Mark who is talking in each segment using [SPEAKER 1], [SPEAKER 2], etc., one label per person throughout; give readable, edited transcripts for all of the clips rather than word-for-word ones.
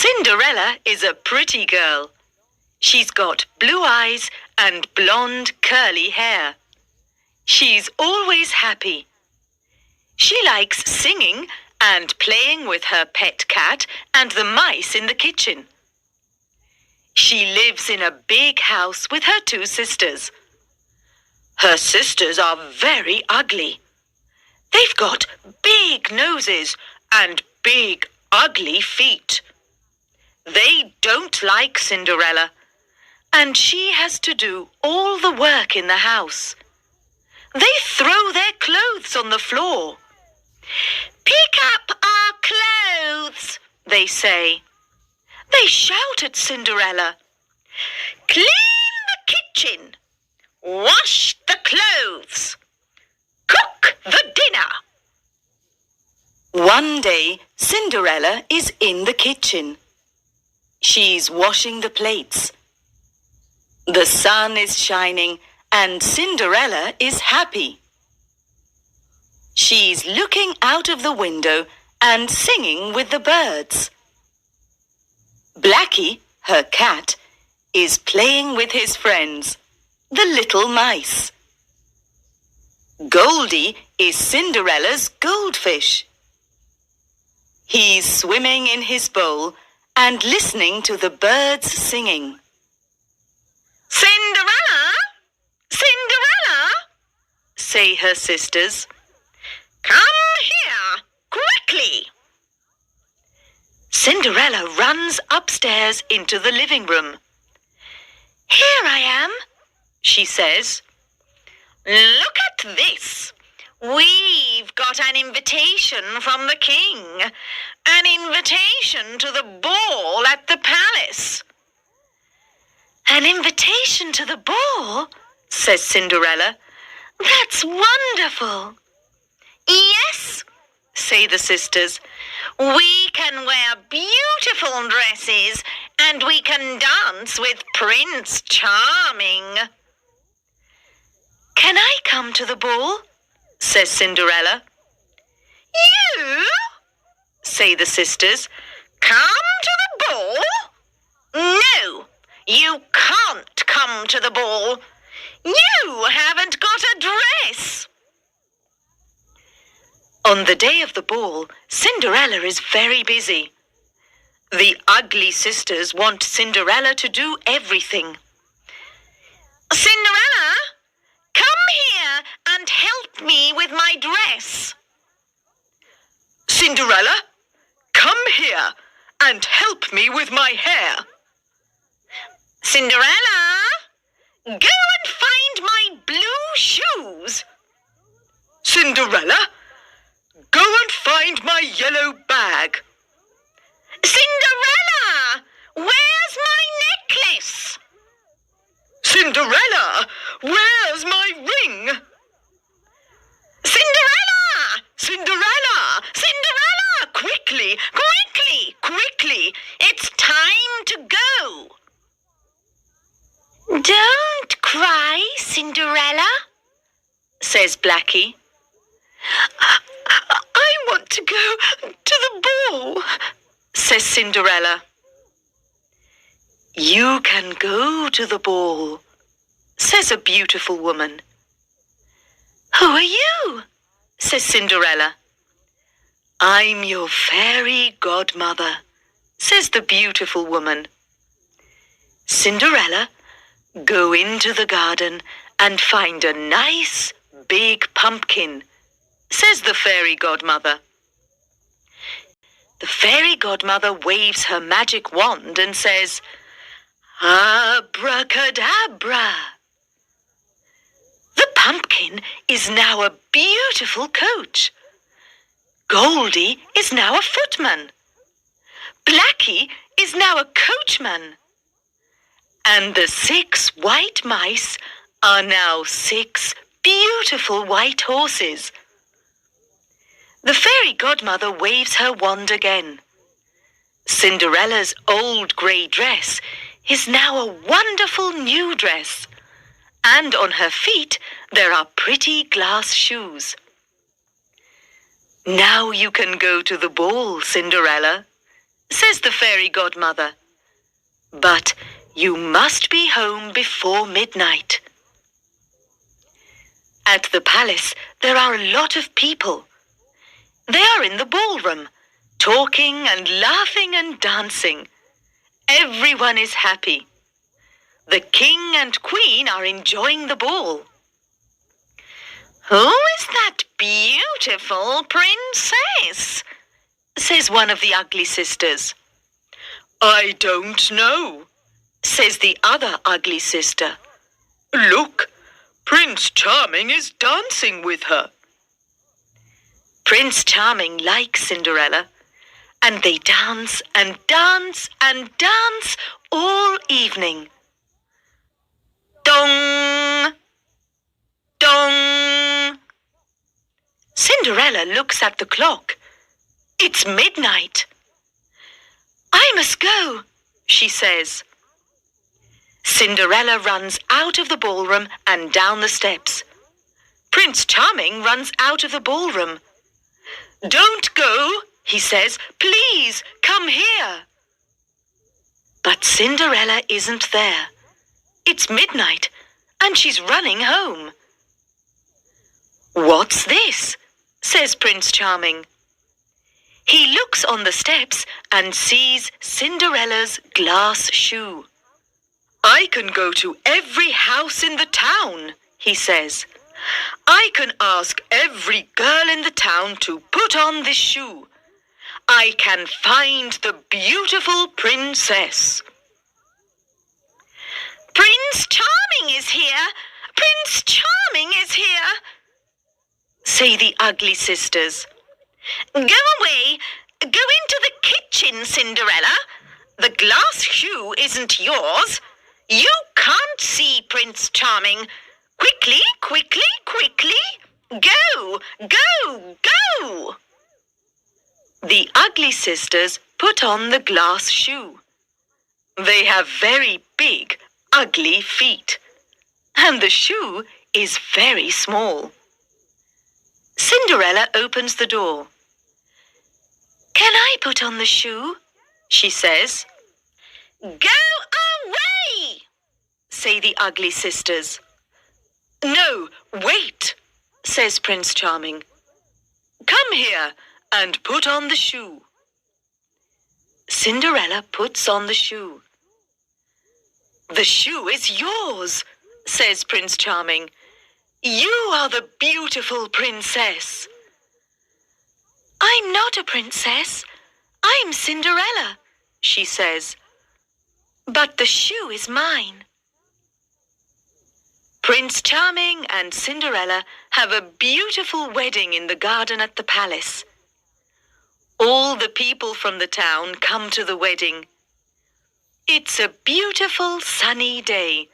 [SPEAKER 1] Cinderella is a pretty girl. She's got blue eyes and blonde curly hair. She's always happy. She likes singing and playing with her pet cat and the mice in the kitchen. She lives in a big house with her two sisters. Her sisters are very ugly. They've got big noses and big, ugly feet. They don't like Cinderella, and she has to do all the work in the house. They throw their clothes on the floor. "Pick up our clothes," they say. They shout at Cinderella. "Clean the kitchen. Wash the clothes. Cook the dinner." One day, Cinderella is in the kitchen. She's washing the plates. The sun is shining and Cinderella is happy. She's looking out of the window and singing with the birds. Blackie, her cat, is playing with his friends, the little mice. Goldie is Cinderella's goldfish. He's swimming in his bowl and listening to the birds singing. "Cinderella! Cinderella!" say her sisters. "Come here, quickly!" Cinderella runs upstairs into the living room. "Here I am," she says. "Look at this. We've got an invitation from the king. An invitation to the ball at the palace." "An invitation to the ball?" says Cinderella. "That's wonderful." "Yes," say the sisters. "We can wear beautiful dresses and we can dance with Prince Charming." "Can I come to the ball?" says Cinderella. "You?" say the sisters. "Come to the ball? No, you can't come to the ball. You haven't got a dress." On the day of the ball, Cinderella is very busy. The ugly sisters want Cinderella to do everything. "Cinderella, come here and help me with my dress." "Cinderella, come here and help me with my hair." "Cinderella, go and find my blue shoes." "Cinderella, go and find my yellow bag." "Cinderella, where's my necklace?" "Cinderella, where's my ring?" "Cinderella! Cinderella! Cinderella! Quickly, quickly, quickly! It's time to go." "Don't cry, Cinderella," says Blackie. "I want to go to the ball," says Cinderella. "You can go to the ball," says a beautiful woman. "Who are you?" says Cinderella. "I'm your fairy godmother," says the beautiful woman. "Cinderella, go into the garden and find a nice big pumpkin," says the fairy godmother. The fairy godmother waves her magic wand and says, "Abracadabra." The pumpkin is now a beautiful coach. Goldie is now a footman. Blackie is now a coachman. And the 6 white mice are now 6 beautiful white horses. The fairy godmother waves her wand again. Cinderella's old grey dress is now a wonderful new dress, and on her feet there are pretty glass shoes. "Now you can go to the ball, Cinderella," says the fairy godmother. But you must be home before midnight. At the palace, there are a lot of people. They are in the ballroom, talking and laughing and dancing. Everyone is happy. The king and queen are enjoying the ball. "Who is that beautiful princess?" says one of the ugly sisters. "I don't know," says the other ugly sister. "Look, Prince Charming is dancing with her." Prince Charming likes Cinderella, and they dance and dance and dance all evening. Dong! Dong! Cinderella looks at the clock. It's midnight. "I must go," she says. Cinderella runs out of the ballroom and down the steps. Prince Charming runs out of the ballroom. "Don't go," he says. "Please, come here." But Cinderella isn't there. It's midnight, and she's running home. "What's this?" says Prince Charming. He looks on the steps and sees Cinderella's glass shoe. "I can go to every house in the town," he says. "I can ask every girl in the town to put on this shoe. I can find the beautiful princess." "Prince Charming is here! Prince Charming is here!" say the ugly sisters. "Go away! Go into the kitchen, Cinderella! The glass shoe isn't yours. You can't see Prince Charming. Quickly, quickly, quickly! Go! Go! Go!" The ugly sisters put on the glass shoe. They have very big, ugly feet, and the shoe is very small. Cinderella opens the door. "Can I put on the shoe?" she says. "Go away!" say the ugly sisters. "No, wait," says Prince Charming. "Come here and put on the shoe." Cinderella puts on the shoe. "The shoe is yours," says Prince Charming. "You are the beautiful princess." "I'm not a princess. I'm Cinderella," she says. "But the shoe is mine." Prince Charming and Cinderella have a beautiful wedding in the garden at the palace. All the people from the town come to the wedding. It's a beautiful sunny day,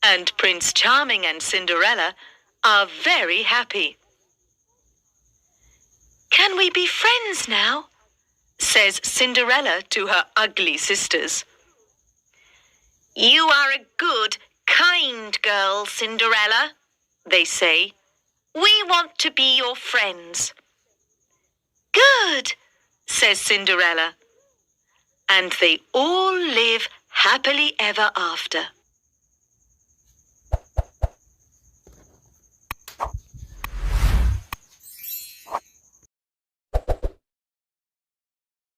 [SPEAKER 1] and Prince Charming and Cinderella are very happy. "Can we be friends now?" says Cinderella to her ugly sisters. "You are a good, kind girl, Cinderella," they say. "We want to be your friends." "Good," says Cinderella. And they all live happily ever after.